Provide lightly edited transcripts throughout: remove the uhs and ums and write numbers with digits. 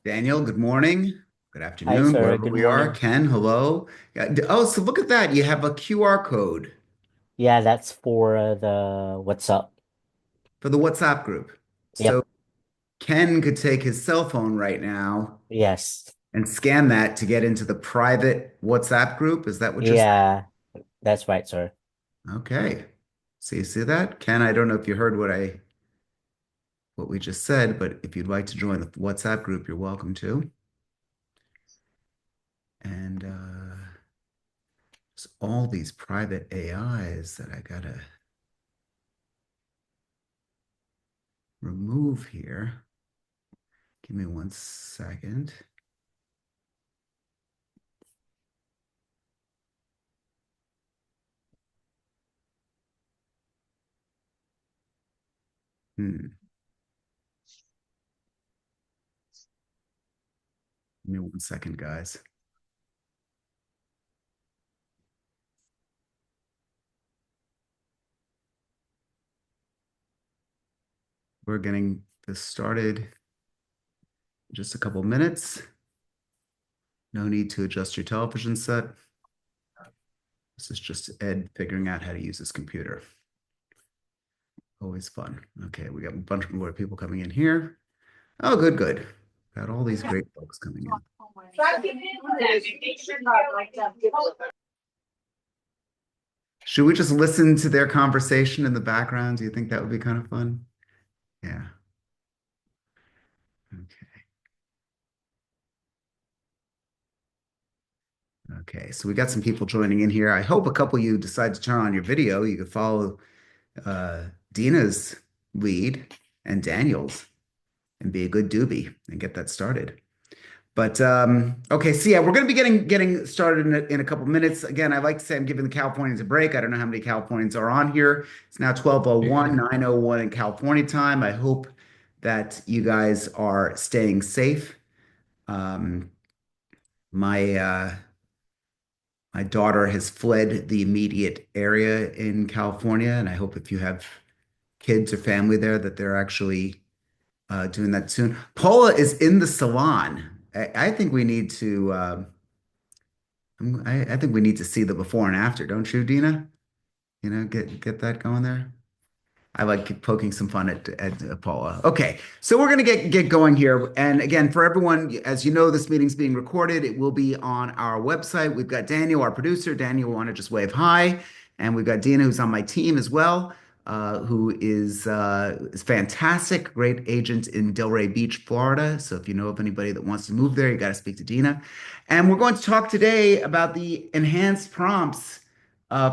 Daniel, good morning. Good Hi, afternoon, sir. wherever Good we are. morning. Ken, hello. Yeah, oh, so look at that. You have a QR code Yeah, that's for the what's up. for the WhatsApp group. So Yep. Ken could take his cell phone right now Yes. and scan that to get into the private WhatsApp group. Is that what you're saying? Yeah, that's right, sir. Okay. So you see that? Ken, I don't know if you heard what we just said, but if you'd like to join the WhatsApp group, you're welcome to. And there's all these private AIs that I gotta remove here. Give me 1 second. Hmm. Give me 1 second, guys. We're getting this started in just a couple minutes. No need to adjust your television set. This is just Ed figuring out how to use his computer. Always fun. Okay, we got a bunch more people coming in here. Oh, good, good. Got all these great folks coming in. Should we just listen to their conversation in the background? Do you think that would be kind of fun? Yeah. Okay. Okay. So we got some people joining in here. I hope a couple of you decide to turn on your video. You could follow Dina's lead and Daniel's and be a good doobie and get that started. But okay, so yeah, we're going to be getting started in a couple minutes. Again, I'd like to say I'm giving the Californians a break. I don't know how many Californians are on here. It's now 12:01, 9:01 in California time. I hope that you guys are staying safe. Um, my daughter has fled the immediate area in California, and I hope if you have kids or family there that they're actually doing that soon. Paula is in the salon. I think we need to. I think we need to see the before and after, don't you, Dina? Get that going there. I like poking some fun at Paula. Okay, so we're gonna get going here. And again, for everyone, as you know, this meeting's being recorded. It will be on our website. We've got Daniel, our producer. Daniel, want to just wave hi, and we've got Dina, who's on my team as well, who is fantastic, great agent in Delray Beach, Florida. So if you know of anybody that wants to move there, you got to speak to Dina. And we're going to talk today about the enhanced prompts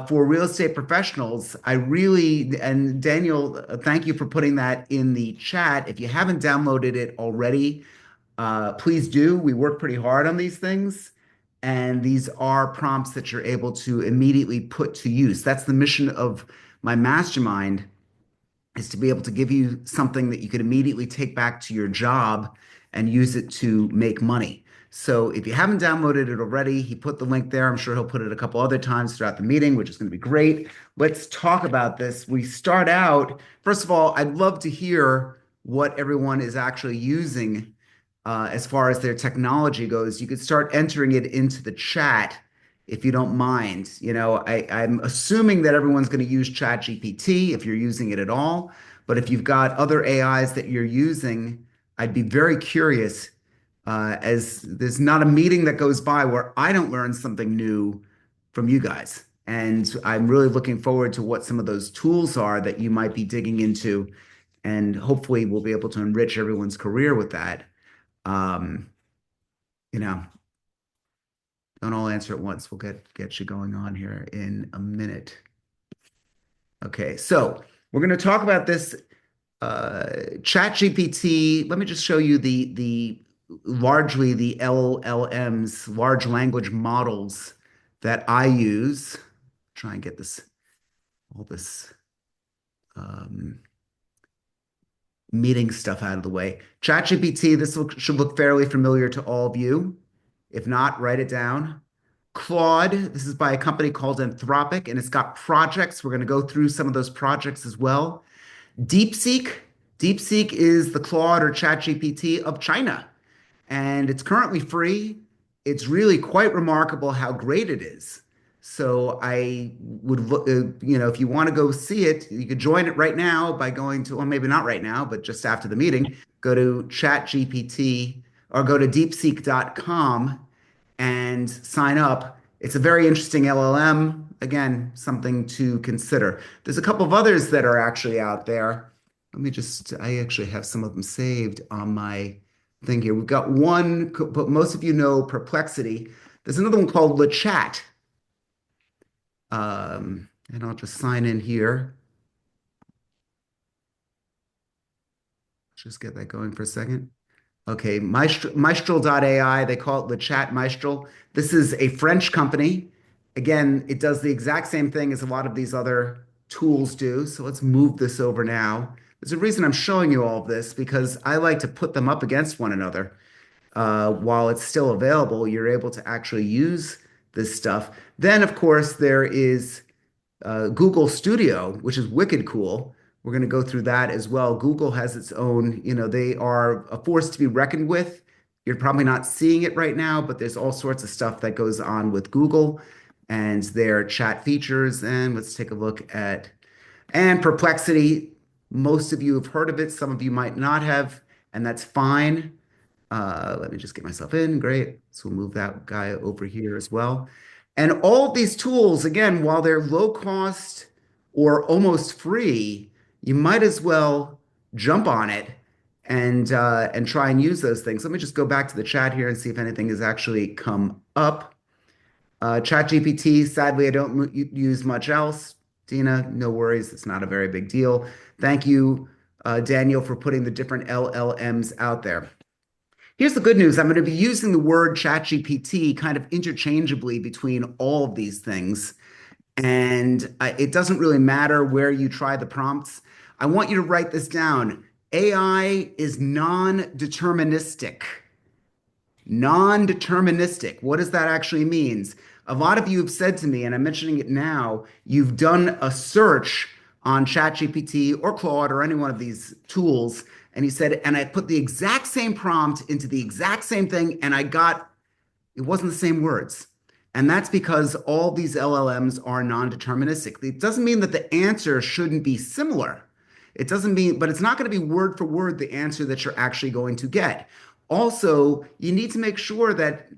for real estate professionals. And Daniel, thank you for putting that in the chat. If you haven't downloaded it already, please do. We work pretty hard on these things. And these are prompts that you're able to immediately put to use. That's the mission of my mastermind is to be able to give you something that you could immediately take back to your job and use it to make money. So if you haven't downloaded it already, he put the link there. I'm sure he'll put it a couple other times throughout the meeting, which is going to be great. Let's talk about this. We start out, first of all, I'd love to hear what everyone is actually using as far as their technology goes. You could start entering it into the chat if you don't mind. I'm assuming that everyone's going to use ChatGPT if you're using it at all. But if you've got other AIs that you're using, I'd be very curious, as there's not a meeting that goes by where I don't learn something new from you guys. And I'm really looking forward to what some of those tools are that you might be digging into. And hopefully, we'll be able to enrich everyone's career with that. Um, you know, don't all answer at once. We'll get you going on here in a minute. Okay, so we're going to talk about this Chat GPT. Let me just show you the largely the LLMs, large language models that I use. Try and get this all this um, meeting stuff out of the way. ChatGPT, should look fairly familiar to all of you. If not, write it down. Claude, this is by a company called Anthropic, and it's got projects. We're going to go through some of those projects as well. DeepSeek, DeepSeek is the Claude or ChatGPT of China. and it's currently free. It's really quite remarkable how great it is. So I would look, if you want to go see it, you could join it right now by going to, well, maybe not right now, but just after the meeting, go to ChatGPT or go to deepseek.com and sign up. It's a very interesting LLM. Again, something to consider. There's a couple of others that are actually out there. I actually have some of them saved on my thing here. We've got one, but most of you know Perplexity. There's another one called LeChat. And I'll just sign in here. Just get that going for a second. Okay, Maestral.ai, they call it the Chat Maestral. This is a French company. Again, it does the exact same thing as a lot of these other tools do. So let's move this over now. There's a reason I'm showing you all of this because I like to put them up against one another. While it's still available, you're able to actually use this stuff. Then, of course, there is Google Studio, which is wicked cool. We're going to go through that as well. Google has its own, they are a force to be reckoned with. You're probably not seeing it right now, but there's all sorts of stuff that goes on with Google and their chat features. And let's take a look at, and Perplexity. Most of you have heard of it, some of you might not have, and that's fine. Let me just get myself in. Great. So we'll move that guy over here as well. And all of these tools, again, while they're low cost or almost free, you might as well jump on it and try and use those things. Let me just go back to the chat here and see if anything has actually come up. ChatGPT, sadly, I don't use much else. Dina, no worries. It's not a very big deal. Thank you, Daniel, for putting the different LLMs out there. Here's the good news. I'm going to be using the word ChatGPT kind of interchangeably between all of these things. And it doesn't really matter where you try the prompts. I want you to write this down. AI is non-deterministic. Non-deterministic. What does that actually mean? A lot of you have said to me, and I'm mentioning it now, you've done a search on ChatGPT or Claude or any one of these tools, and you said, and I put the exact same prompt into the exact same thing, and it wasn't the same words. And that's because all these LLMs are non-deterministic. It doesn't mean that the answer shouldn't be similar. It doesn't mean, but it's not going to be word for word the answer that you're actually going to get. Also, you need to make sure that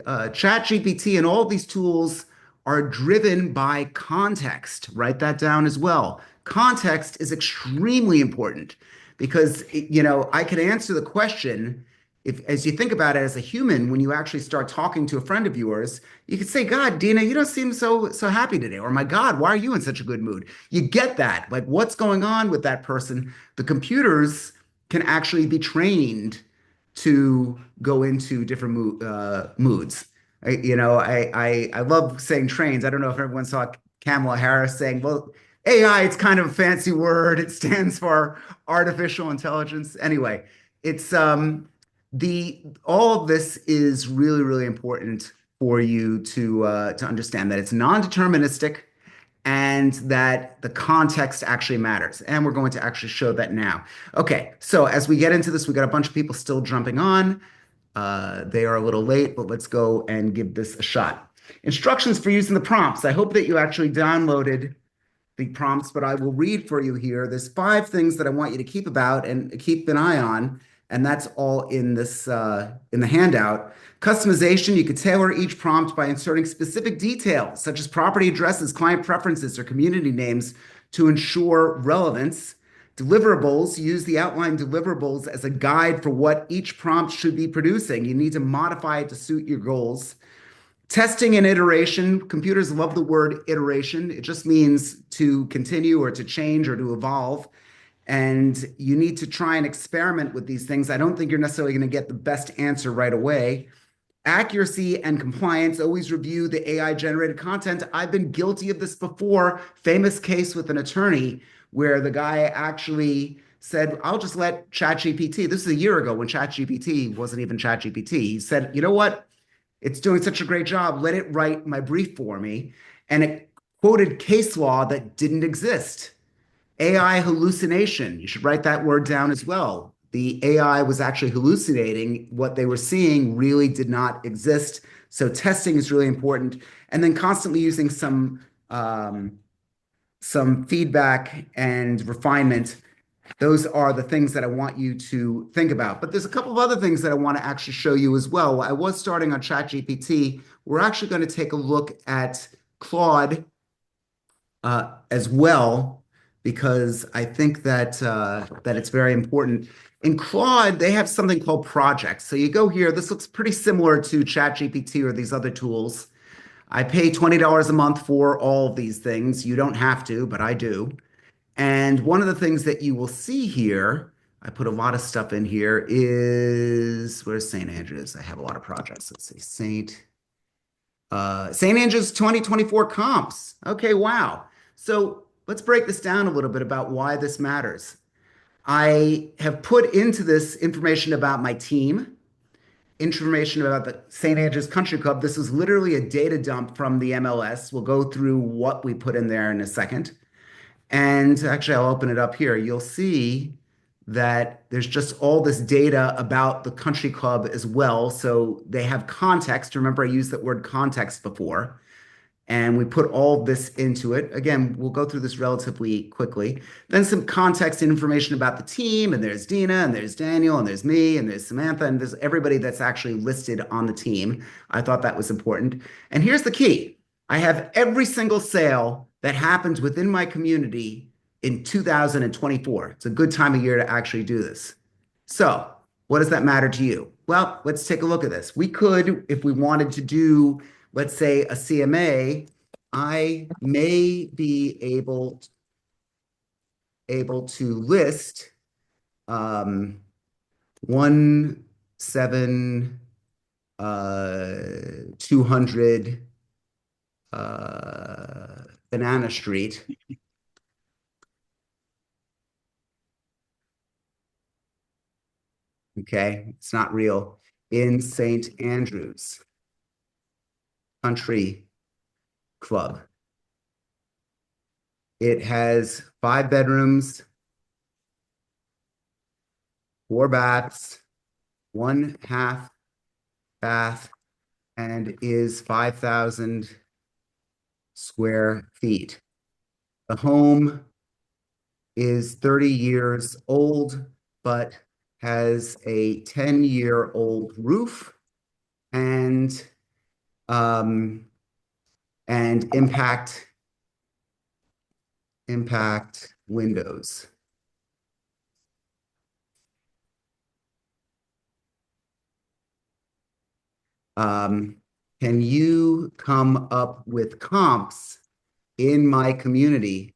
ChatGPT and all these tools are driven by context. Write that down as well. Context is extremely important because, I can answer the question if, as you think about it as a human, when you actually start talking to a friend of yours, you could say, "God, Dina, you don't seem so happy today," or "My God, why are you in such a good mood?" You get that, like what's going on with that person. The computers can actually be trained to go into different moods. I love saying trains. I don't know if everyone saw Kamala Harris saying, "Well, AI, it's kind of a fancy word. It stands for artificial intelligence." Anyway, it's the all of this is really, really important for you to understand that it's non-deterministic and that the context actually matters. And we're going to actually show that now. Okay, so as we get into this, we got a bunch of people still jumping on. They are a little late, but let's go and give this a shot. Instructions for using the prompts. I hope that you actually downloaded the prompts, but I will read for you here. There's 5 things that I want you to keep about and keep an eye on, and that's all in this in the handout. Customization, you could tailor each prompt by inserting specific details, such as property addresses, client preferences, or community names to ensure relevance. Deliverables, use the outline deliverables as a guide for what each prompt should be producing. You need to modify it to suit your goals. Testing and iteration. Computers love the word iteration. It just means to continue or to change or to evolve. And you need to try and experiment with these things. I don't think you're necessarily going to get the best answer right away. Accuracy and compliance. Always review the AI generated content. I've been guilty of this before. Famous case with an attorney where the guy actually said, "I'll just let ChatGPT." This is a year ago when ChatGPT wasn't even ChatGPT. He said, "You know what? It's doing such a great job. Let it write my brief for me." And it quoted case law that didn't exist. AI hallucination. You should write that word down as well. the AI was actually hallucinating. What they were seeing really did not exist. So testing is really important. And then constantly using some feedback and refinement. Those are the things that I want you to think about. But there's a couple of other things that I want to actually show you as well. I was starting on ChatGPT. We're actually going to take a look at Claude as well, because I think that it's very important. In Claude, they have something called projects. So you go here. This looks pretty similar to ChatGPT or these other tools. I pay $20 a month for all of these things. You don't have to, but I do. And one of the things that you will see here, I put a lot of stuff in here, is where's St. Andrews? I have a lot of projects. Let's see, St. Andrews 2024 comps. Okay, wow. So let's break this down a little bit about why this matters. I have put into this information about my team, information about the St. Andrews Country Club. This is literally a data dump from the MLS. We'll go through what we put in there in a second. And actually, I'll open it up here. You'll see that there's just all this data about the country club as well. So they have context. Remember, I used that word context before and we put all this into it. Again, we'll go through this relatively quickly. Then some context and information about the team, and there's Dina, and there's Daniel, and there's me, and there's Samantha, and there's everybody that's actually listed on the team. I thought that was important. And here's the key. I have every single sale that happens within my community in 2024. It's a good time of year to actually do this. So, what does that matter to you? Well, let's take a look at this. We could, if we wanted to do, let's say, a CMA, I may be able to list one seven 200 Banana Street. Okay, it's not real. In St. Andrews Country Club. It has 5 bedrooms, 4 baths, 1 half bath, and is 5,000 square feet. The home is 30 years old, but has a 10-year-old roof and um, and impact windows. Um, can you come up with comps in my community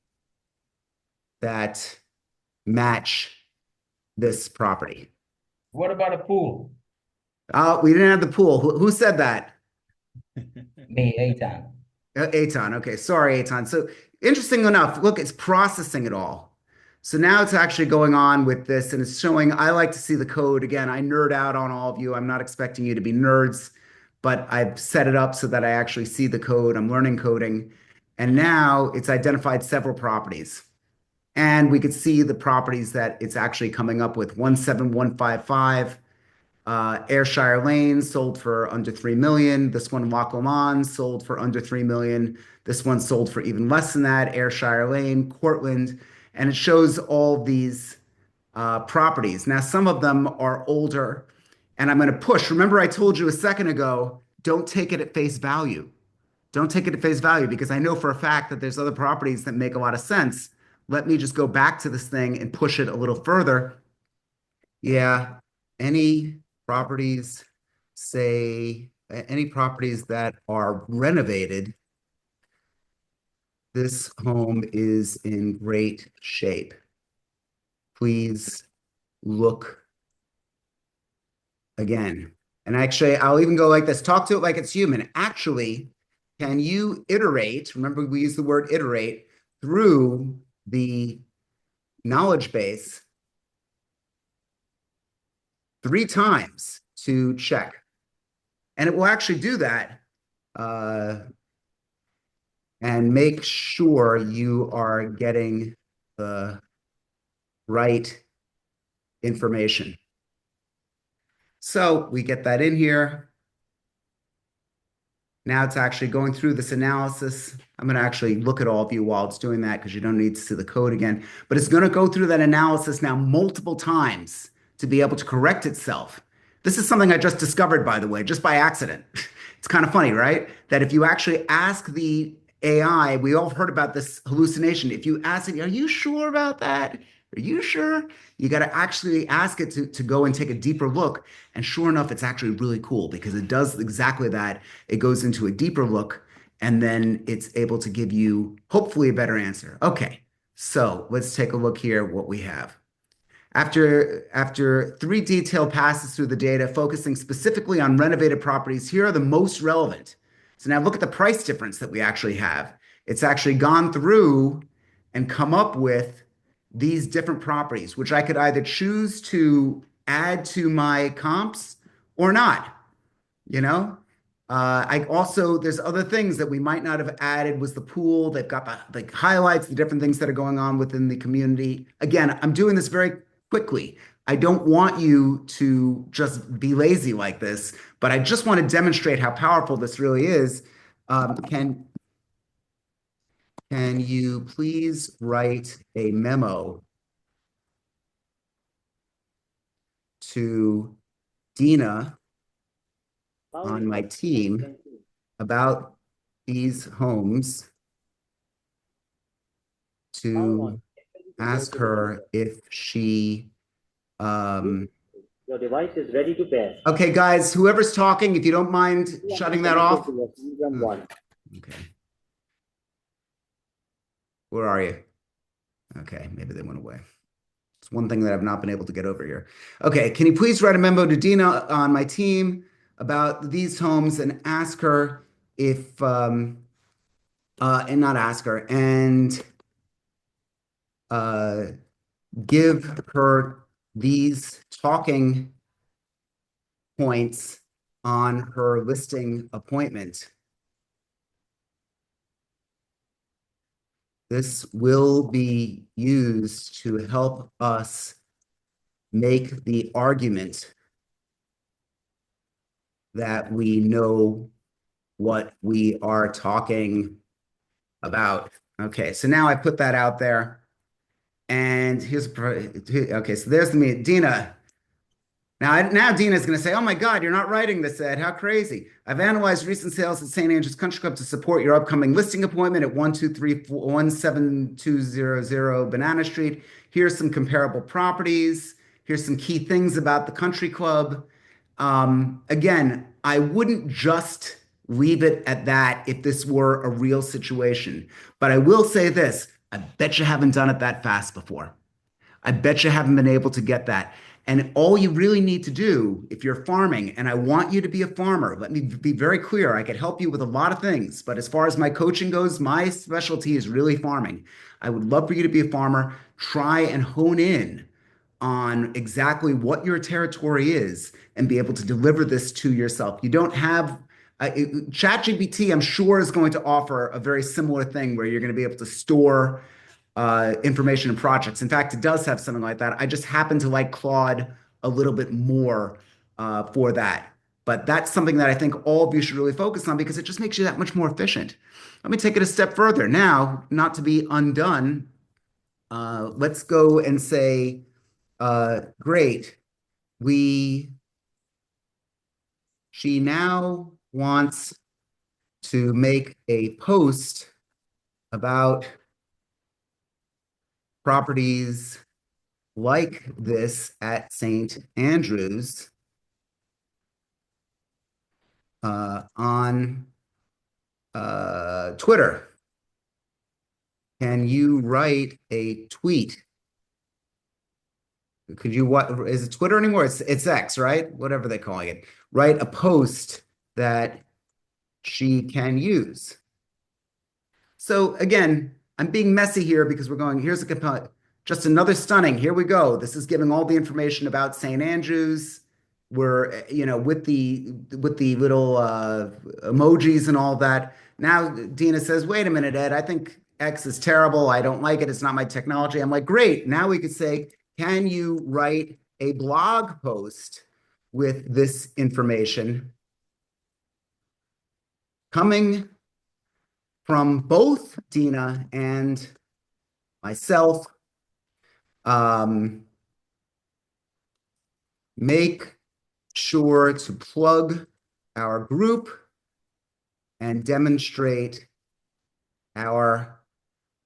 that match this property? What about a pool? Oh, we didn't have the pool. Who said that? Me, Eitan. Aton. Okay, sorry, Aton. So interesting enough, look, it's processing it all. So now it's actually going on with this and it's showing. I like to see the code. Again, I nerd out on all of you. I'm not expecting you to be nerds, but I've set it up so that I actually see the code. I'm learning coding. And now it's identified several properties. And we could see the properties that it's actually coming up with. 17155 Ayrshire Lane sold for under 3 million. This one, Wacoman, sold for under 3 million. This one sold for even less than that. Ayrshire Lane, Cortland, and it shows all these properties. Now, some of them are older, and I'm going to push. Remember, I told you a second ago, don't take it at face value. Don't take it at face value because I know for a fact that there's other properties that make a lot of sense. Let me just go back to this thing and push it a little further. Yeah, any properties, say, any properties that are renovated, this home is in great shape. Please look again. And actually, I'll even go like this. Talk to it like it's human. Actually, can you iterate? Remember, we use the word iterate through the knowledge base 3 times to check. And it will actually do that and make sure you are getting the right information. So we get that in here. Now it's actually going through this analysis. I'm going to actually look at all of you while it's doing that because you don't need to see the code again. But it's going to go through that analysis now multiple times to be able to correct itself. This is something I just discovered, by the way, just by accident. It's kind of funny, right? That if you actually ask the AI, we all heard about this hallucination. If you ask it, are you sure about that? Are you sure? You got to actually ask it to go and take a deeper look. And sure enough, it's actually really cool because it does exactly that. It goes into a deeper look and then it's able to give you hopefully a better answer. Okay, so let's take a look here what we have. After three detailed passes through the data, focusing specifically on renovated properties, here are the most relevant. So now look at the price difference that we actually have. It's actually gone through and come up with these different properties, which I could either choose to add to my comps or not, you know? I also, there's other things that we might not have added was the pool. They've got the highlights, the different things that are going on within the community. Again, I'm doing this very quickly. I don't want you to just be lazy like this, but I just want to demonstrate how powerful this really is. Can you please write a memo to Dina on my team about these homes to ask her if she Your device is ready to pair. okay, guys, whoever's talking, if you don't mind shutting that off. Okay. Where are you? Okay, maybe they went away. It's one thing that I've not been able to get over here. Okay, can you please write a memo to Dina on my team about these homes and ask her if and not ask her and give her these talking points on her listing appointment. This will be used to help us make the argument that we know what we are talking about. Okay, so now I put that out there. And here's, okay, so there's the Dina. Now Dina's going to say, oh my God, you're not writing this, Ed. How crazy. I've analyzed recent sales at St. Andrews Country Club to support your upcoming listing appointment at 17200 Banana Street. Here's some comparable properties. Here's some key things about the country club. Again, I wouldn't just leave it at that if this were a real situation. But I will say this, I bet you haven't done it that fast before. I bet you haven't been able to get that. And all you really need to do if you're farming, and I want you to be a farmer, let me be very clear. I could help you with a lot of things, but as far as my coaching goes, my specialty is really farming. I would love for you to be a farmer. Try and hone in on exactly what your territory is and be able to deliver this to yourself. You don't have ChatGPT, I'm sure, is going to offer a very similar thing where you're going to be able to store information and projects. In fact, it does have something like that. I just happen to like Claude a little bit more for that. But that's something that I think all of you should really focus on because it just makes you that much more efficient. Let me take it a step further. Now, not to be undone, let's go and say, great, she now wants to make a post about properties like this at St. Andrews on Twitter. Can you write a tweet? Could you, what is it Twitter anymore? It's X, right? Whatever they're calling it. Write a post that she can use. So again, I'm being messy here because we're going, here's a component. Just another stunning. Here we go. This is giving all the information about St. Andrews. We're, with the little emojis and all that. Now Dina says, wait a minute, Ed, I think X is terrible. I don't like it. It's not my technology. I'm like, great. Now we could say, can you write a blog post with this information coming from both Dina and myself. Make sure to plug our group and demonstrate our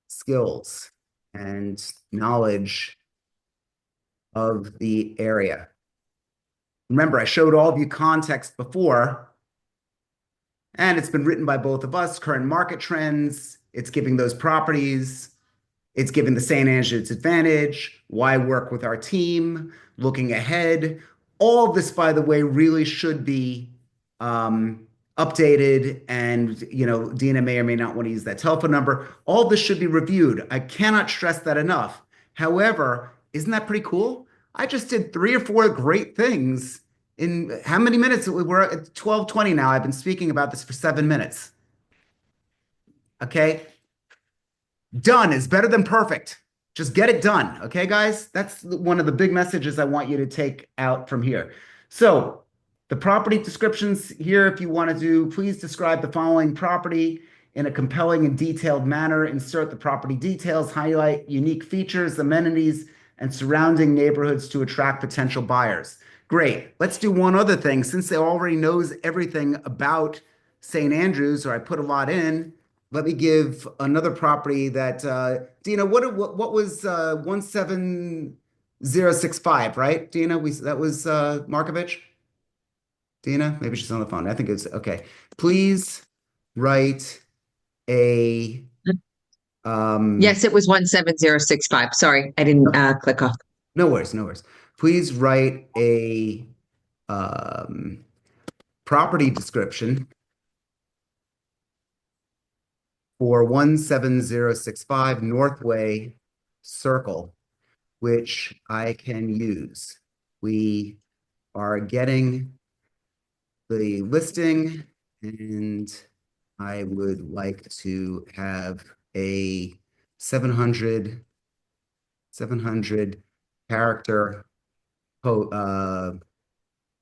skills and knowledge of the area. Remember, I showed all of you context before, and it's been written by both of us, current market trends. It's giving those properties. It's giving the St. Andrews advantage, why work with our team, looking ahead. All of this, by the way, really should be updated. And, Dina may or may not want to use that telephone number. All of this should be reviewed. I cannot stress that enough. However, isn't that pretty cool? I just did 3 or 4 great things in how many minutes? We're at 12:20 now. I've been speaking about this for 7 minutes. Okay. Done is better than perfect. Just get it done. Okay, guys? That's one of the big messages I want you to take out from here. So the property descriptions here, if you want to do, please describe the following property in a compelling and detailed manner. Insert the property details, highlight unique features, amenities, and surrounding neighborhoods to attract potential buyers. Great. Let's do one other thing. Since they already knows everything about St. Andrews, or I put a lot in, let me give another property that Dina, what was 17065, right? Dina, that was Markovich. Dina, maybe she's on the phone. I think it's okay. Please write a Yes, it was 17065. Sorry, I didn't click off. no worries, no worries. Please write a property description for 17065 Northway Circle, which I can use. We are getting the listing, and I would like to have a 700 character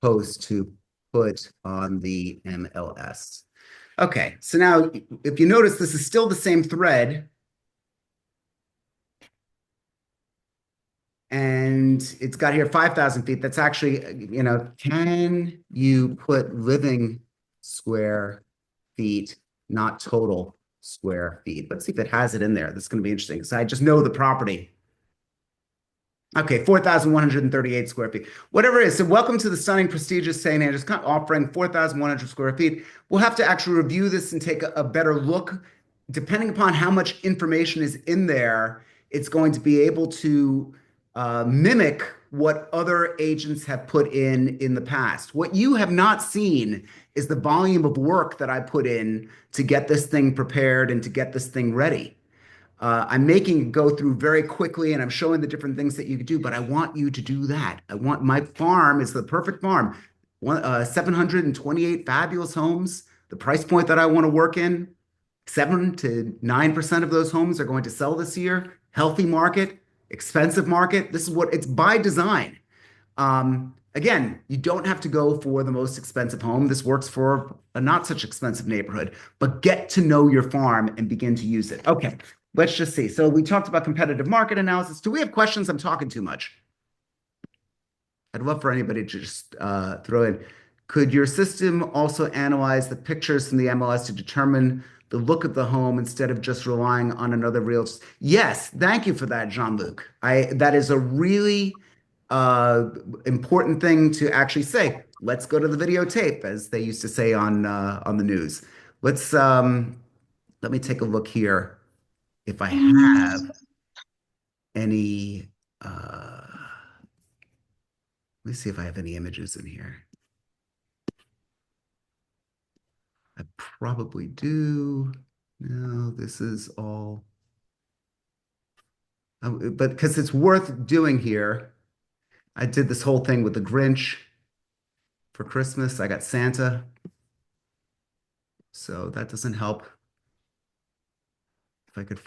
post to put on the MLS. Okay, so now if you notice, this is still the same thread. And it's got here 5,000 feet. That's actually, can you put living square feet, not total square feet? Let's see if it has it in there. This is going to be interesting because I just know the property. Okay, 4,138 square feet. Whatever it is. So welcome to the stunning, prestigious St. Andrews, offering 4,100 square feet. We'll have to actually review this and take a better look. Depending upon how much information is in there, it's going to be able to mimic what other agents have put in the past. What you have not seen is the volume of work that I put in to get this thing prepared and to get this thing ready. I'm making it go through very quickly, and I'm showing the different things that you could do, but I want you to do that. My farm is the perfect farm. 728 fabulous homes, the price point that I want to work in. 7 to 9% of those homes are going to sell this year. Healthy market, expensive market. This is what it's by design. Again, you don't have to go for the most expensive home. This works for a not such expensive neighborhood, but get to know your farm and begin to use it. Okay, let's just see. So we talked about competitive market analysis. Do we have questions? I'm talking too much. I'd love for anybody to just throw in. Could your system also analyze the pictures from the MLS to determine the look of the home instead of just relying on another realtor? Yes, thank you for that, Jean-Luc. That is a really important thing to actually say. Let's go to the videotape, as they used to say on the news. Let me take a look here if I have any. Let me see if I have any images in here. I probably do. No, this is all. But because it's worth doing here, I did this whole thing with the Grinch for Christmas. I got Santa. So that doesn't help. if I could,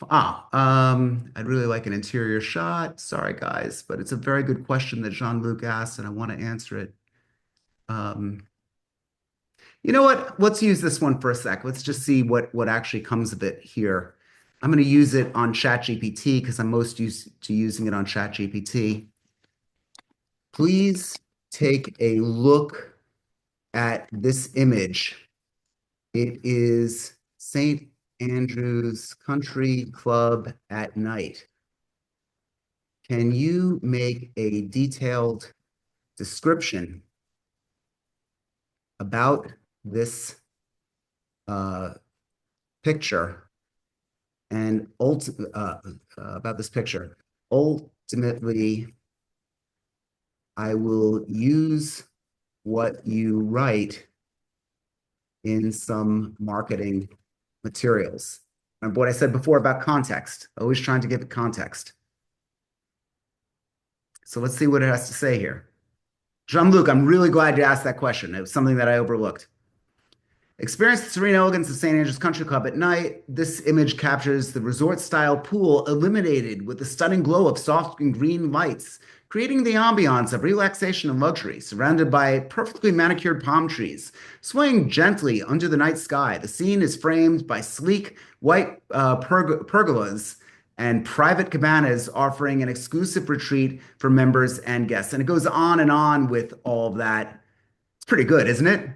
I'd really like an interior shot. Sorry, guys, but it's a very good question that Jean-Luc asked, and I want to answer it. Um, you know what? Let's use this one for a sec. Let's just see what actually comes of it here. I'm going to use it on ChatGPT because I'm most used to using it on ChatGPT. Please take a look at this image. It is St. Andrew's Country Club at night. Can you make a detailed description about this picture and about this picture? Ultimately, I will use what you write in some marketing materials. Remember what I said before about context, always trying to give it context. So let's see what it has to say here. Jean-Luc, I'm really glad you asked that question. It was something that I overlooked. Experience the serene elegance of St. Andrew's Country Club at night. This image captures the resort-style pool illuminated with the stunning glow of soft and green lights, creating the ambiance of relaxation and luxury, surrounded by perfectly manicured palm trees. Swaying gently under the night sky, the scene is framed by sleek white pergolas and private cabanas offering an exclusive retreat for members and guests. And it goes on and on with all of that. It's pretty good, isn't it?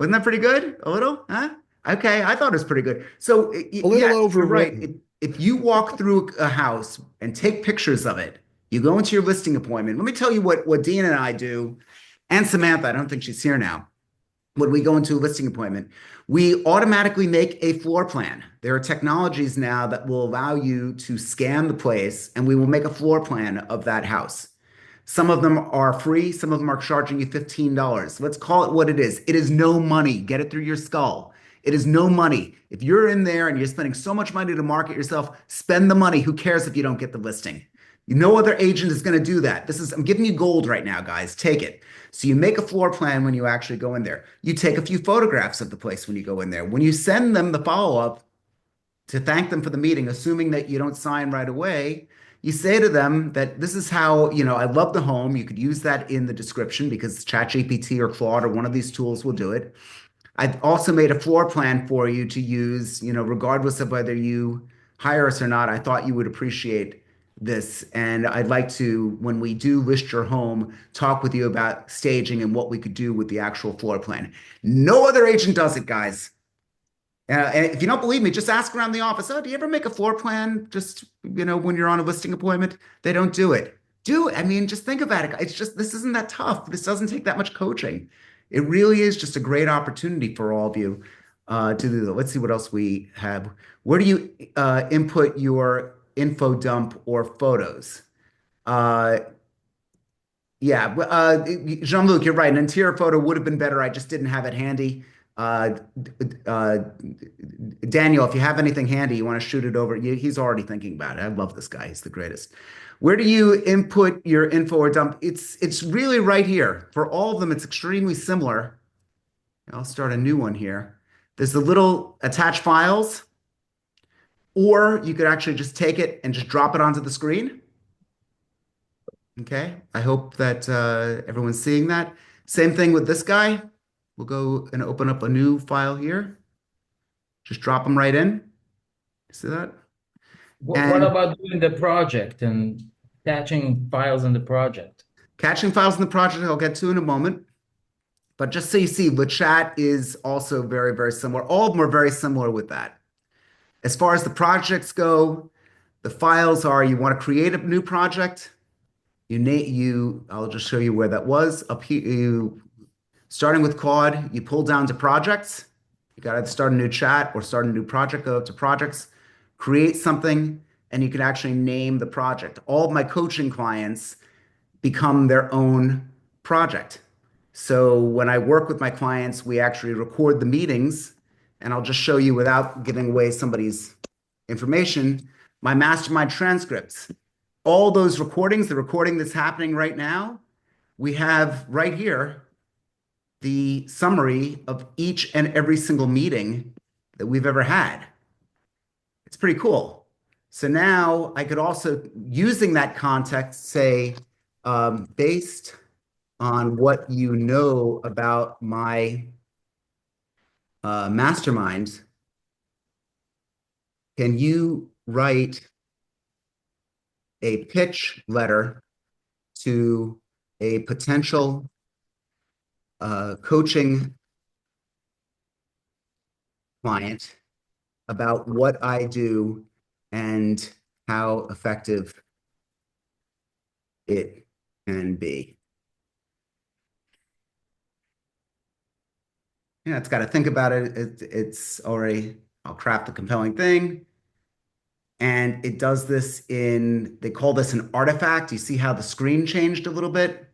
Wasn't that pretty good? A little, huh? Okay, I thought it was pretty good. So, A little yes, you're right. overwritten. If you walk through a house and take pictures of it, you go into your listing appointment. Let me tell you what Dean and I do, and Samantha, I don't think she's here now. When we go into a listing appointment, we automatically make a floor plan. There are technologies now that will allow you to scan the place, and we will make a floor plan of that house. Some of them are free, some of them are charging you $15. Let's call it what it is. It is no money. Get it through your skull. It is no money. If you're in there and you're spending so much money to market yourself, spend the money. Who cares if you don't get the listing? No other agent is going to do that. I'm giving you gold right now, guys. Take it. So you make a floor plan when you actually go in there. You take a few photographs of the place when you go in there. When you send them the follow-up to thank them for the meeting, assuming that you don't sign right away, you say to them that this is how, I love the home. You could use that in the description because ChatGPT or Claude or one of these tools will do it. I've also made a floor plan for you to use, regardless of whether you hire us or not. I thought you would appreciate this. And I'd like to, when we do list your home, talk with you about staging and what we could do with the actual floor plan. No other agent does it, guys. And if you don't believe me, just ask around the office. Oh, do you ever make a floor plan just, when you're on a listing appointment? They don't do it. I mean, just think about it. This isn't that tough. This doesn't take that much coaching. It really is just a great opportunity for all of you to do that. Let's see what else we have. Where do you input your info dump or photos? Yeah, Jean-Luc, you're right. An interior photo would have been better. I just didn't have it handy. Uh, uh, Daniel, if you have anything handy, you want to shoot it over. He's already thinking about it. I love this guy. He's the greatest. Where do you input your info or dump? It's really right here. For all of them, it's extremely similar. I'll start a new one here. There's the little attach files, or you could actually just take it and just drop it onto the screen. Okay, I hope that everyone's seeing that. Same thing with this guy. We'll go and open up a new file here. Just drop them right in. See that? What about doing the project and attaching files in the project? Catching files in the project, I'll get to in a moment. But just so you see, the chat is also very, very similar. All of them are very similar with that. As far as the projects go, the files are you want to create a new project. I'll just show you where that was. Up here, starting with Claude, you pull down to projects. You got to start a new chat or start a new project, go to projects, create something, and you can actually name the project. All of my coaching clients become their own project. So when I work with my clients, we actually record the meetings, and I'll just show you without giving away somebody's information, my mastermind transcripts. All those recordings, the recording that's happening right now, we have right here the summary of each and every single meeting that we've ever had. It's pretty cool. So now I could also, using that context, say, based on what you know about my mastermind, can you write a pitch letter to a potential coaching client about what I do and how effective it can be? Yeah, it's got to think about it. It's already, I'll craft a compelling thing. And it does this in, they call this an artifact. You see how the screen changed a little bit?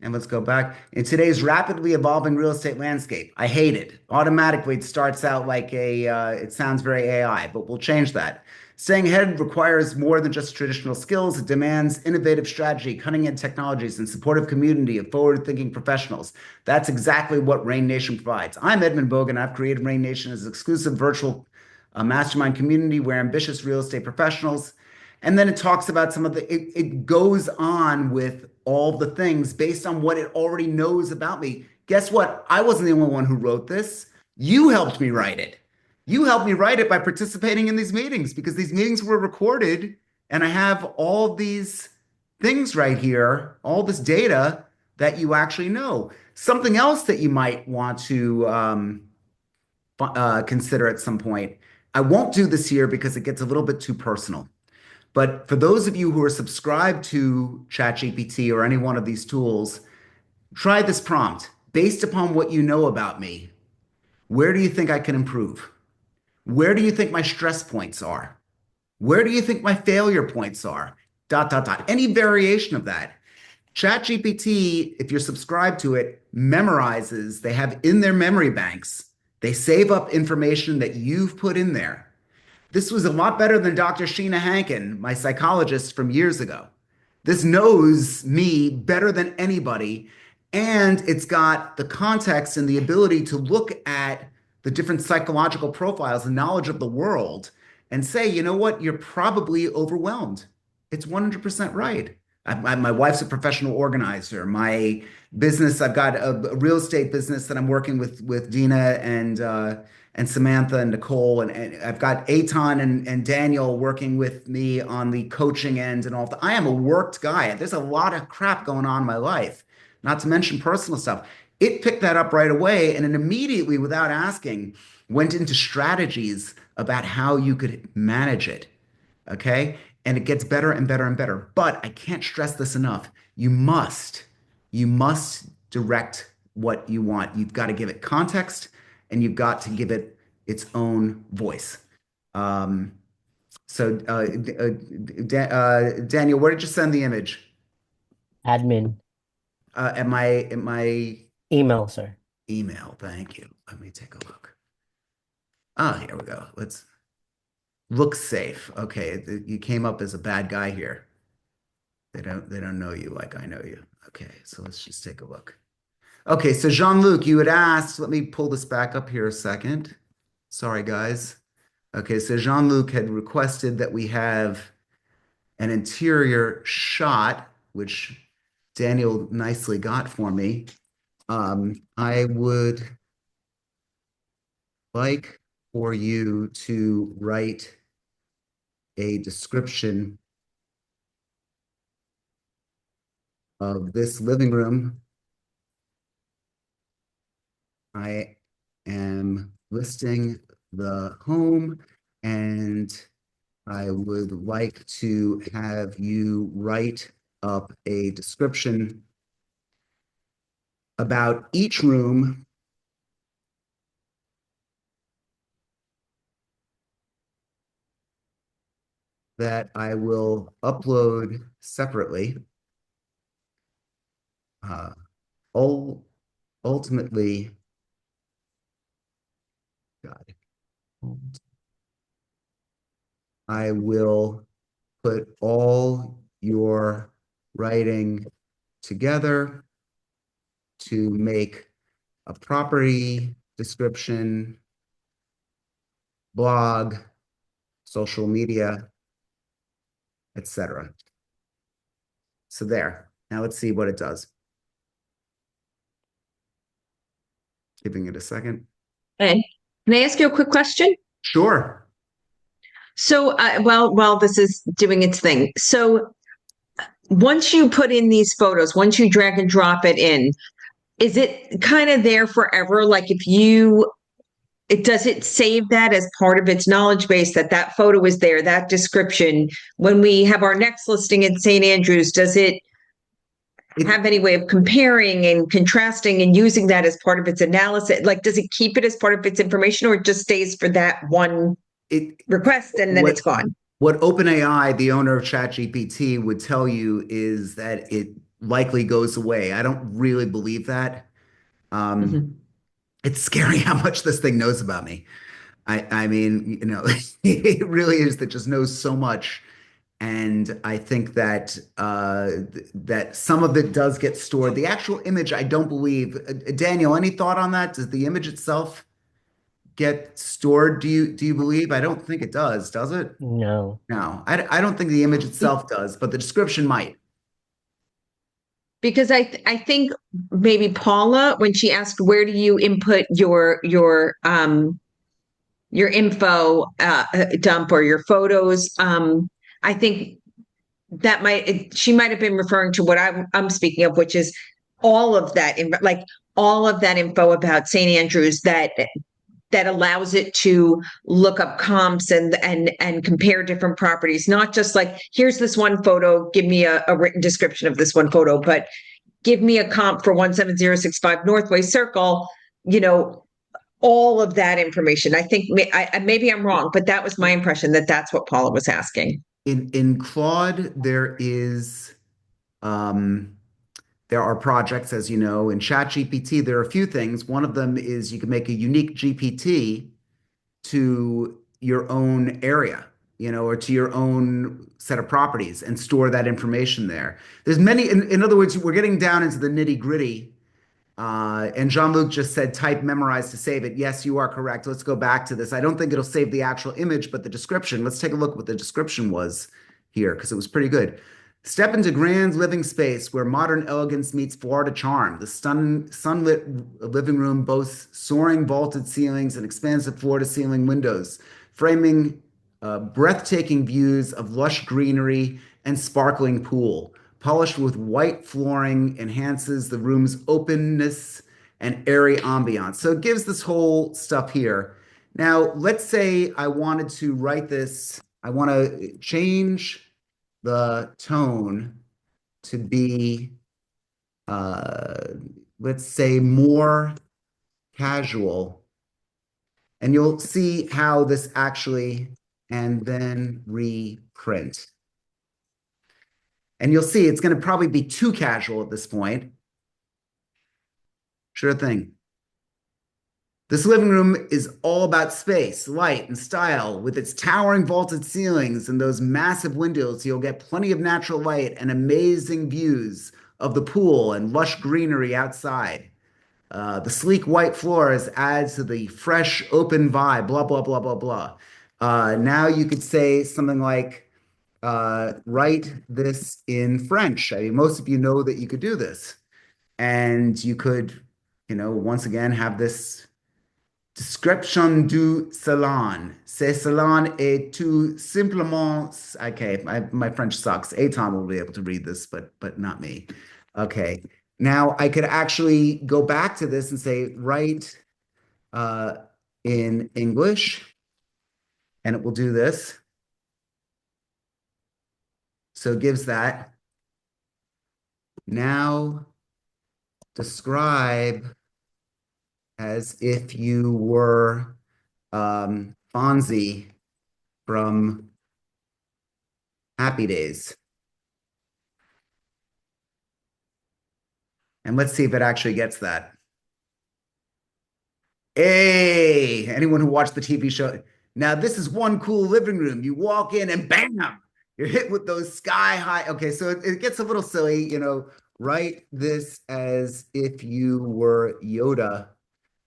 And let's go back. In today's rapidly evolving real estate landscape, I hate it. Automatically, it starts out like it sounds very AI, but we'll change that. Staying ahead requires more than just traditional skills. It demands innovative strategy, cutting-edge technologies, and supportive community of forward-thinking professionals. That's exactly what Rain Nation provides. I'm Edmund Bogan. I've created Rain Nation as an exclusive virtual mastermind community where ambitious real estate professionals, and then it talks about some of it goes on with all the things based on what it already knows about me. Guess what? I wasn't the only one who wrote this. You helped me write it. You helped me write it by participating in these meetings because these meetings were recorded and I have all these things right here, all this data that you actually know. Something else that you might want to consider at some point. I won't do this here because it gets a little bit too personal. But for those of you who are subscribed to ChatGPT or any one of these tools, try this prompt. Based upon what you know about me, where do you think I can improve? Where do you think my stress points are? Where do you think my failure points are? Dot, dot, dot. Any variation of that. ChatGPT, if you're subscribed to it, memorizes, they have in their memory banks, they save up information that you've put in there. This was a lot better than Dr. Sheena Hankin, my psychologist from years ago. This knows me better than anybody, and it's got the context and the ability to look at the different psychological profiles and knowledge of the world and say, you know what, you're probably overwhelmed. It's 100% right. My wife's a professional organizer. My business, I've got a real estate business that I'm working with Dina and Samantha and Nicole, and I've got Aton and Daniel working with me on the coaching end and all that. I am a worked guy. There's a lot of crap going on in my life, not to mention personal stuff. It picked that up right away and it immediately, without asking, went into strategies about how you could manage it. Okay. And it gets better and better and better. But I can't stress this enough. You must direct what you want. You've got to give it context and you've got to give it its own voice. Um, Daniel, where did you send the image? Admin At my email, sir. email. Thank you. Let me take a look. Ah, here we go. Let's look safe. Okay, you came up as a bad guy here. They don't know you like I know you. Okay, so let's just take a look. Okay, so Jean-Luc, you had asked, let me pull this back up here a second. Sorry, guys. Okay, so Jean-Luc had requested that we have an interior shot, which Daniel nicely got for me. I would like for you to write a description of this living room. I am listing the home and I would like to have you write up a description about each room that I will upload separately. Ultimately, God, I will put all your writing together to make a property description blog social media, etc. So there. Now let's see what it does. Giving it a second. And can I ask you a quick question? Sure. So, while this is doing its thing, so once you put in these photos, once you drag and drop it in, is it kind of there forever? Like if you, it does it save that as part of its knowledge base that that photo is there, that description? When we have our next listing in St. Andrews, does it have any way of comparing and contrasting and using that as part of its analysis? Like, does it keep it as part of its information, or it just stays for that one request and then it's gone? What OpenAI, the owner of ChatGPT, would tell you is that it likely goes away. I don't really believe that. It's scary how much this thing knows about me. I mean, it really is that just knows so much. And I think that that some of it does get stored. The actual image, I don't believe. Daniel, any thought on that? Does the image itself get stored? Do you believe? I don't think it does it? No. No, I don't think the image itself does, but the description might. Because I think maybe Paula, when she asked where do you input your info dump or your photos, I think that she might have been referring to what I'm speaking of, which is all of that, like all of that info about St. Andrews that allows it to look up comps and compare different properties, not just like, here's this one photo, give me a written description of this one photo, but give me a comp for 17065 Northway Circle, all of that information. I think maybe I'm wrong, but that was my impression that that's what Paula was asking. In Claude, there are projects, as you know. In ChatGPT, there are a few things. One of them is you can make a unique GPT to your own area, or to your own set of properties and store that information there. There's many, in other words, we're getting down into the nitty gritty. And Jean-Luc just said type memorize to save it. Yes, you are correct. Let's go back to this. I don't think it'll save the actual image, but the description. Let's take a look what the description was here because it was pretty good. Step into grand living space where modern elegance meets Florida charm. The sunlit living room boasts soaring vaulted ceilings and expansive floor-to-ceiling windows, framing breathtaking views of lush greenery and sparkling pool. Polished with white flooring enhances the room's openness and airy ambiance. So it gives this whole stuff here. Now, let's say I wanted to write this. I want to change the tone to be, let's say, more casual. And you'll see how this actually, and then reprint. And you'll see it's going to probably be too casual at this point. Sure thing. This living room is all about space, light, and style. With its towering vaulted ceilings and those massive windows, you'll get plenty of natural light and amazing views of the pool and lush greenery outside. The sleek white floors adds to the fresh, open vibe, blah, blah, blah, blah, blah. Now you could say something like, write this in French. I mean, most of you know that you could do this. And you could, once again, have this description du salon. Ce salon est tout simplement, okay, my French sucks. Aton will be able to read this, but not me. Okay. Now I could actually go back to this and say, write in English, and it will do this. So it gives that. Now describe as if you were Fonzie from Happy Days. And let's see if it actually gets that. Hey, anyone who watched the TV show. Now, this is one cool living room. You walk in and bam, you're hit with those sky high. Okay, so it gets a little silly, write this as if you were Yoda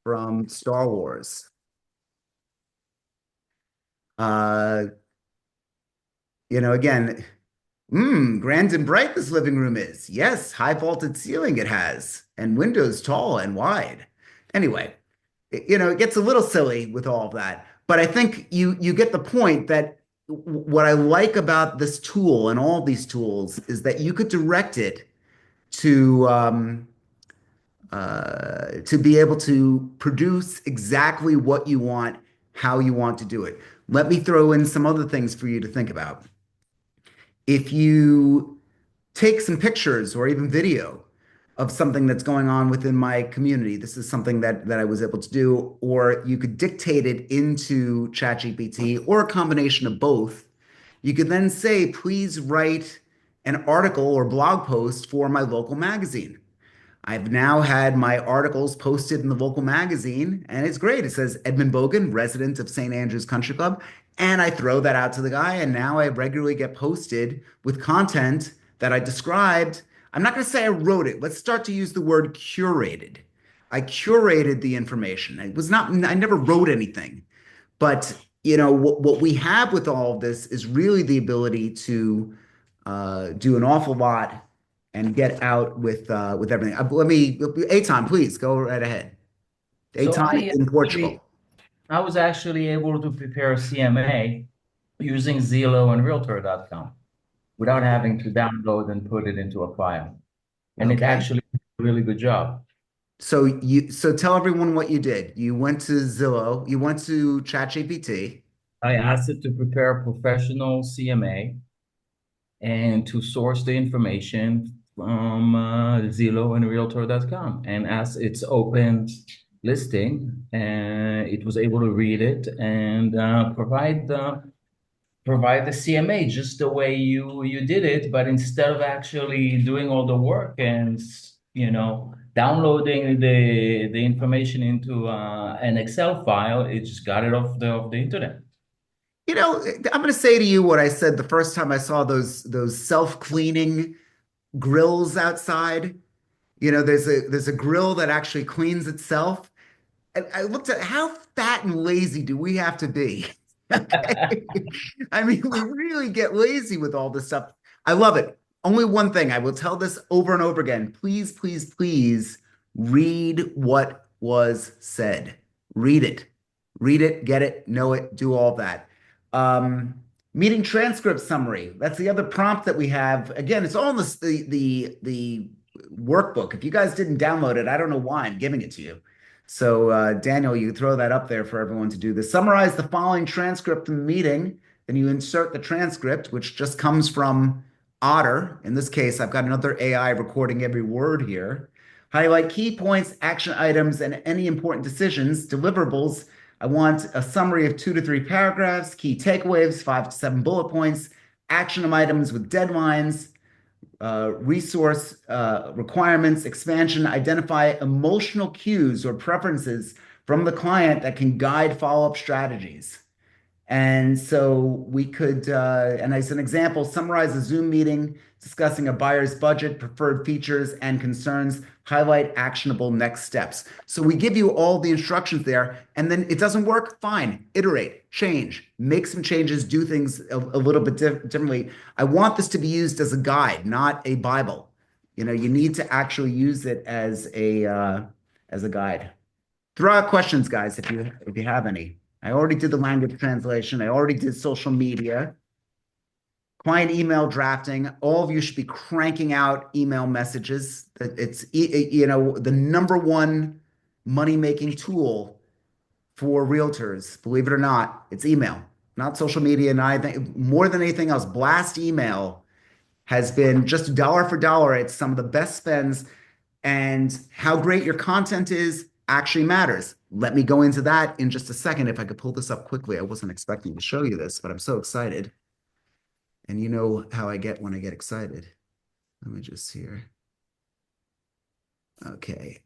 from Star Wars. again, grand and bright this living room is. Yes, high vaulted ceiling it has, and windows tall and wide. Anyway, it gets a little silly with all of that, but I think you get the point that what I like about this tool and all these tools is that you could direct it to be able to produce exactly what you want, how you want to do it. Let me throw in some other things for you to think about. If you take some pictures or even video of something that's going on within my community, this is something that I was able to do, or you could dictate it into ChatGPT or a combination of both. You could then say, please write an article or blog post for my local magazine. I've now had my articles posted in the local magazine, and it's great. It says Edmund Bogan, resident of St. Andrews Country Club. And I throw that out to the guy, and now I regularly get posted with content that I described. I'm not going to say I wrote it. Let's start to use the word curated. I curated the information. I never wrote anything. But what we have with all of this is really the ability to do an awful lot and get out with everything. Let me, Aton, please go right ahead. So Aton in Portugal. I was actually able to prepare a CMA using Zillow and Realtor.com without having to download and put it into a file. And it Okay. actually did a really good job. So tell everyone what you did. You went to Zillow, you went to ChatGPT. I asked it to prepare a professional CMA and to source the information from Zillow and Realtor.com. And as it's open listing, it was able to read it and provide the CMA just the way you did it, but instead of actually doing all the work and downloading the information into an Excel file, it just got it off the internet. I'm going to say to you what I said the first time I saw those self-cleaning grills outside. There's a grill that actually cleans itself. And I looked at how fat and lazy do we have to be? Okay. I mean, we really get lazy with all this stuff. I love it. Only one thing, I will tell this over and over again. Please, please, please read what was said. Read it. Read it, get it, know it, do all that. Um, Meeting transcript summary. That's the other prompt that we have. Again, it's all in the workbook. If you guys didn't download it, I don't know why I'm giving it to you. So, Daniel, you throw that up there for everyone to do this. Summarize the following transcript from the meeting. Then you insert the transcript, which just comes from Otter. In this case, I've got another AI recording every word here. Highlight key points, action items, and any important decisions, deliverables. I want a summary of 2 to 3 paragraphs, key takeaways, 5 to 7 bullet points, action items with deadlines, resource requirements, expansion, identify emotional cues or preferences from the client that can guide follow-up strategies. And so we could, and as an example, summarize a Zoom meeting discussing a buyer's budget, preferred features and concerns, highlight actionable next steps. So we give you all the instructions there, and then it doesn't work, fine, iterate, change, make some changes, do things a little bit differently. I want this to be used as a guide, not a Bible. You need to actually use it as a guide. Throw out questions, guys, if you have any. I already did the language translation. I already did social media, client email drafting. All of you should be cranking out email messages. It's the number one money-making tool for realtors. Believe it or not, it's email, not social media. And I think more than anything else, blast email has been just dollar for dollar. It's some of the best spends, and how great your content is actually matters. Let me go into that in just a second. If I could pull this up quickly. I wasn't expecting to show you this, but I'm so excited. And you know how I get when I get excited. Let me just here. Okay.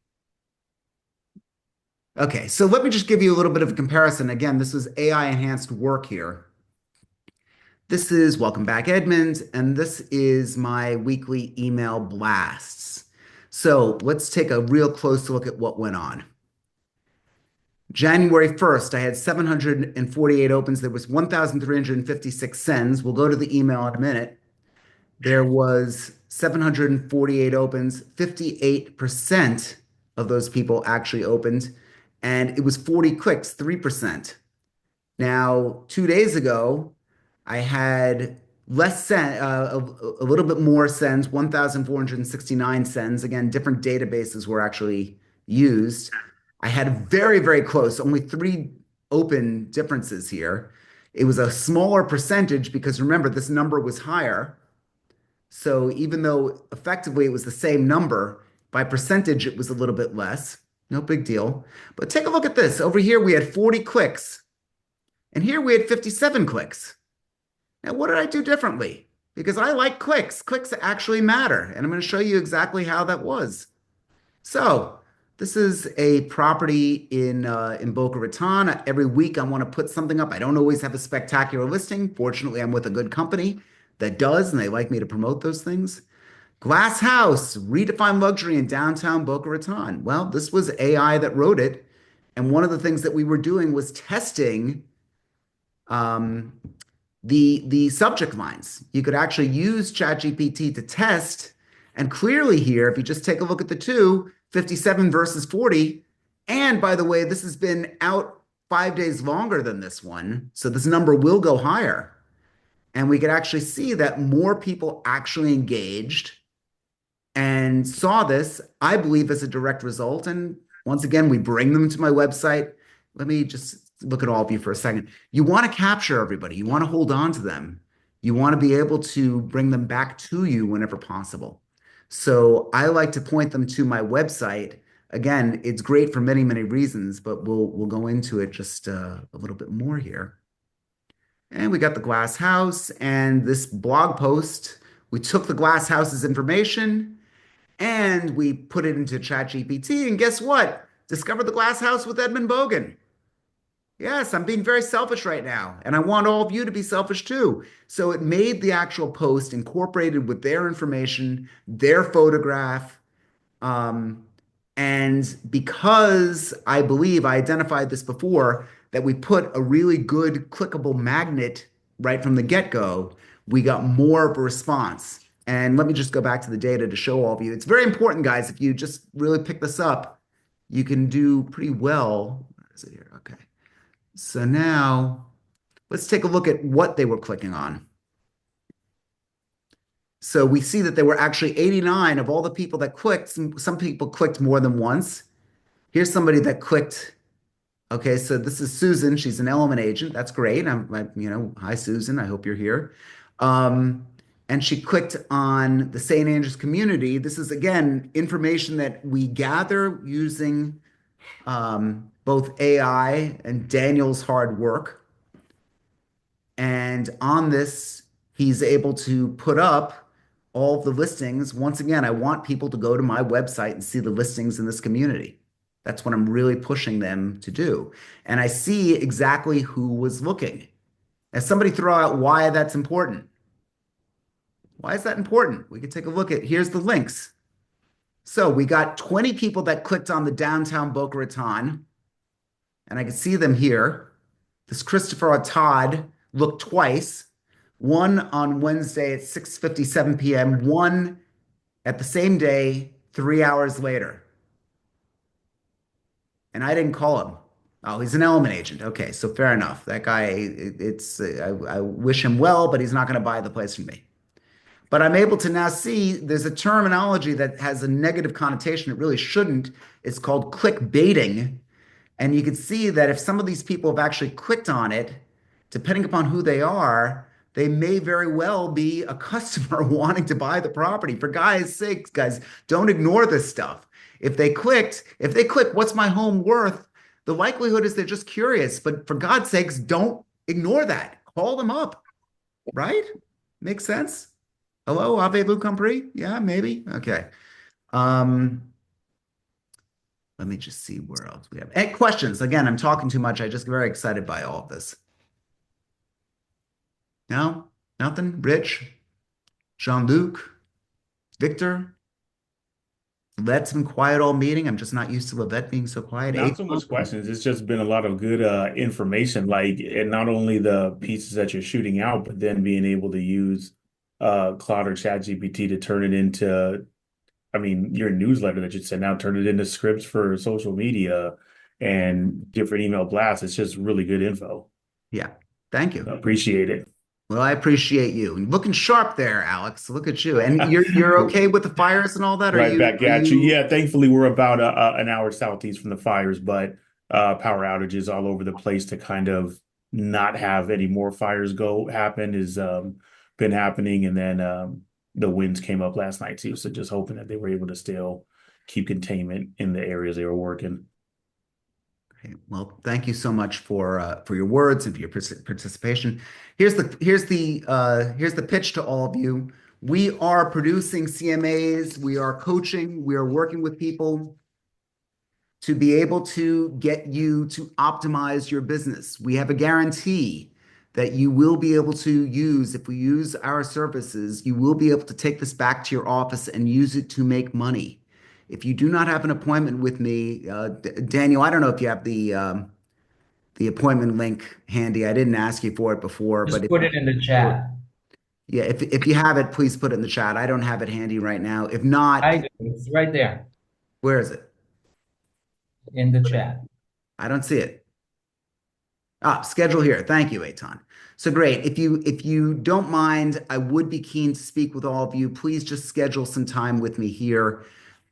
Okay, so let me just give you a little bit of a comparison. Again, this was AI enhanced work here. This is Welcome Back, Edmund, and this is my weekly email blasts. So let's take a real close look at what went on. January 1st, I had 748 opens. There was 1,356 sends. We'll go to the email in a minute. There was 748 opens. 58% of those people actually opened, and it was 40 clicks, 3%. Now, 2 days ago, I had a little bit more sends, 1,469 sends. Again, different databases were actually used. I had very, very close, only three open differences here. It was a smaller percentage because remember, this number was higher. So even though effectively it was the same number, by percentage, it was a little bit less. No big deal. But take a look at this. Over here, we had 40 clicks. And here we had 57 clicks. Now, what did I do differently? Because I like clicks. Clicks actually matter. And I'm going to show you exactly how that was. So this is a property in Boca Raton. Every week I want to put something up. I don't always have a spectacular listing. Fortunately, I'm with a good company that does, and they like me to promote those things. Glass House, redefine luxury in downtown Boca Raton. Well, this was AI that wrote it. And one of the things that we were doing was testing um, the subject lines. You could actually use ChatGPT to test. And clearly here, if you just take a look at the two, 57 versus 40. And by the way, this has been out 5 days longer than this one. So this number will go higher. And we could actually see that more people actually engaged and saw this, I believe, as a direct result. And once again, we bring them to my website. Let me just look at all of you for a second. You want to capture everybody. You want to hold on to them. You want to be able to bring them back to you whenever possible. So I like to point them to my website. Again, it's great for many, many reasons, but we'll go into it just a little bit more here. And we got the glass house and this blog post. We took the glass house's information and we put it into ChatGPT. And guess what? Discovered the glass house with Edmund Bogan. Yes, I'm being very selfish right now. And I want all of you to be selfish too. So it made the actual post incorporated with their information, their photograph. Um, and because I believe I identified this before, that we put a really good clickable magnet right from the get-go, we got more of a response. And let me just go back to the data to show all of you. It's very important, guys. If you just really pick this up, you can do pretty well. Where is it here? Okay. So now let's take a look at what they were clicking on. So we see that there were actually 89 of all the people that clicked. Some people clicked more than once. Here's somebody that clicked. Okay, so this is Susan. She's an element agent. That's great. Hi Susan. I hope you're here. And she clicked on the St. Andrews community. This is again information that we gather using both AI and Daniel's hard work. And on this, he's able to put up all of the listings. Once again, I want people to go to my website and see the listings in this community. That's what I'm really pushing them to do. And I see exactly who was looking. As somebody throw out why that's important. Why is that important? We could take a look at, here's the links. So we got 20 people that clicked on the downtown Boca Raton, and I can see them here. This Christopher Todd looked twice, one on Wednesday at 6:57 p.m., one at the same day, 3 hours later. And I didn't call him. Oh, he's an element agent. Okay, so fair enough. That guy, I wish him well, but he's not going to buy the place from me. But I'm able to now see there's a terminology that has a negative connotation. It really shouldn't. It's called clickbaiting. And you can see that if some of these people have actually clicked on it, depending upon who they are, they may very well be a customer wanting to buy the property. For guys' sakes, guys, don't ignore this stuff. If they click, what's my home worth? The likelihood is they're just curious. But for God's sakes, don't ignore that. Call them up, right? Makes sense? Hello, avez-vous compris? Yeah, maybe. Okay. Let me just see where else we have. Any questions? Again, I'm talking too much. I just get very excited by all of this. No? Nothing? Rich? Jean-Luc? Victor? Let's been quiet all meeting. I'm just not used to Levette being so quiet. Not so much questions. It's just been a lot of good information, like, and not only the pieces that you're shooting out, but then being able to use Claude or ChatGPT to turn it into, I mean, your newsletter that you send out, turn it into scripts for social media and different email blasts. It's just really good info. Yeah. Thank I you. appreciate it. Well, I appreciate you. Looking sharp there, Alex. Look at you. And you're okay with the fires and all that? Are Right you back are at you. you Yeah, thankfully we're about an hour southeast from the fires, but power outages all over the place to kind of not have any more fires go happen is been happening. And then the winds came up last night too. So just hoping that they were able to still keep containment in the areas they were working. Okay, well, thank you so much for your words and for your participation. Here's the pitch to all of you. We are producing CMAs. We are coaching. We are working with people to be able to get you to optimize your business. We have a guarantee that you will be able to use, if we use our services, you will be able to take this back to your office and use it to make money. If you do not have an appointment with me, Daniel, I don't know if you have the appointment link handy. I didn't ask you for it before, but Just if put it in the chat. yeah, if you have it, please put it in the chat. I don't have it handy right now. If not, I do. It's right there where is it? in the chat. I don't see it. Ah, schedule here. Thank you, Eitan. So great. If you don't mind, I would be keen to speak with all of you. Please just schedule some time with me here.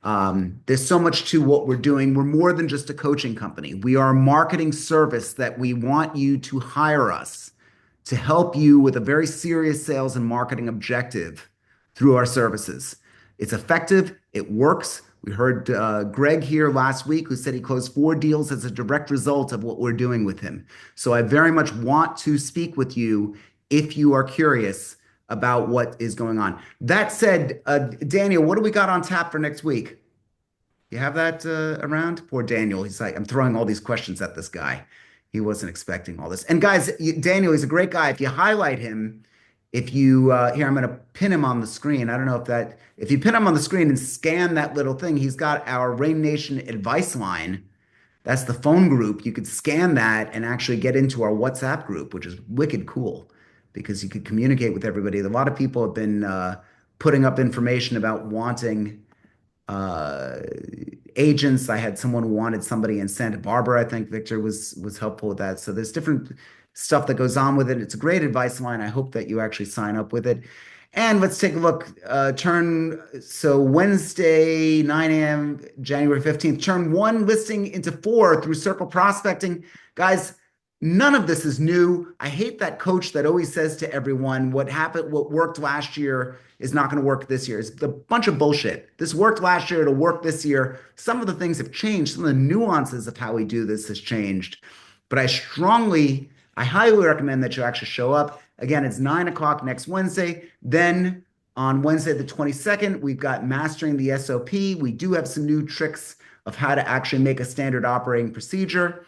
There's so much to what we're doing. We're more than just a coaching company. We are a marketing service that we want you to hire us to help you with a very serious sales and marketing objective through our services. It's effective. It works. We heard Greg here last week who said he closed 4 deals as a direct result of what we're doing with him. So I very much want to speak with you if you are curious about what is going on. That said, Daniel, what do we got on tap for next week? You have that around? Poor Daniel. He's like, I'm throwing all these questions at this guy. He wasn't expecting all this. And guys, Daniel, he's a great guy. If you highlight him, if you here, I'm going to pin him on the screen. I don't know if you pin him on the screen and scan that little thing, he's got our Rain Nation advice line. That's the phone group. You could scan that and actually get into our WhatsApp group, which is wicked cool because you could communicate with everybody. A lot of people have been putting up information about wanting uh, agents. I had someone who wanted somebody in Santa Barbara. I think Victor was helpful with that. So there's different stuff that goes on with it. It's a great advice line. I hope that you actually sign up with it. And let's take a look. So Wednesday, 9 a.m., January 15th, turn 1 listing into 4 through circle prospecting. Guys, none of this is new. I hate that coach that always says to everyone, what worked last year is not going to work this year. It's a bunch of bullshit. This worked last year, it'll work this year. Some of the things have changed. Some of the nuances of how we do this has changed. But I highly recommend that you actually show up. Again, it's 9 o'clock next Wednesday. Then on Wednesday, the 22nd, we've got Mastering the SOP. We do have some new tricks of how to actually make a standard operating procedure.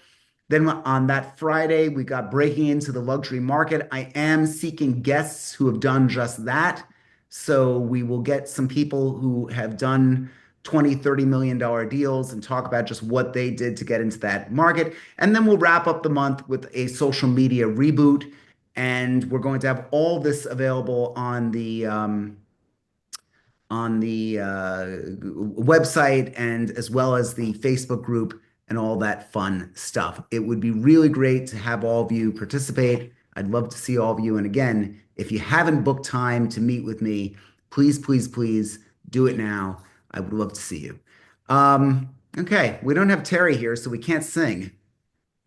Then on that Friday, we got Breaking into the Luxury Market. I am seeking guests who have done just that. So we will get some people who have done 20, $30 million deals and talk about just what they did to get into that market. And then we'll wrap up the month with a social media reboot. And we're going to have all this available on the website and as well as the Facebook group and all that fun stuff. It would be really great to have all of you participate. I'd love to see all of you. And again, if you haven't booked time to meet with me, please, please, please do it now. I would love to see you. Okay, we don't have Terry here, so we can't sing.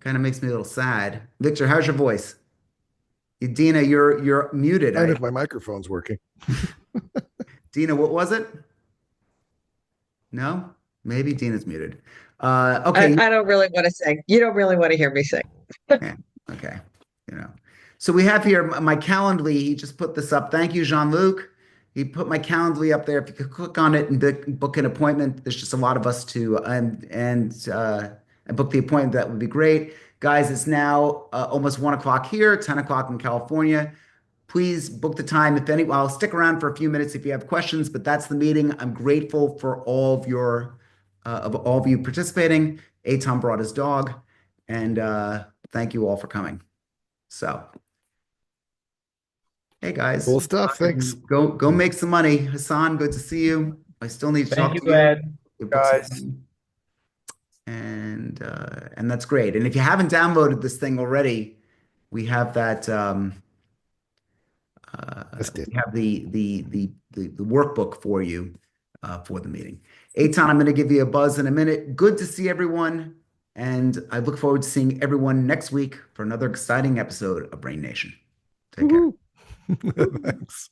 Kind of makes me a little sad. Victor, how's your voice? Dina, you're muted. And if my microphone's working. Dina, what was it? No? Maybe Dina's muted. Okay. I don't really want to sing. You don't really want to hear me sing. Yeah, okay. So we have here my Calendly. He just put this up. Thank you, Jean-Luc. He put my Calendly up there. If you could click on it and book an appointment, there's just a lot of us to and book the appointment. That would be great, guys. It's now almost 1 o'clock here, 10 o'clock in California. please book the time. If any, I'll stick around for a few minutes if you have questions, but that's the meeting. I'm grateful for all of you participating. Aton brought his dog, and thank you all for coming. So, hey guys, Cool stuff. Thanks. go make some money. Hassan, good to see you. I still need to talk Thank to you, you. Ed. Go book some Guys. money. And that's great. And if you haven't downloaded this thing already, we have that Missed it. we have the workbook for you for the meeting. Eitan, I'm going to give you a buzz in a minute. Good to see everyone, and I look forward to seeing everyone next week for another exciting episode of Brain Nation. Take care. Woohoo. Thanks.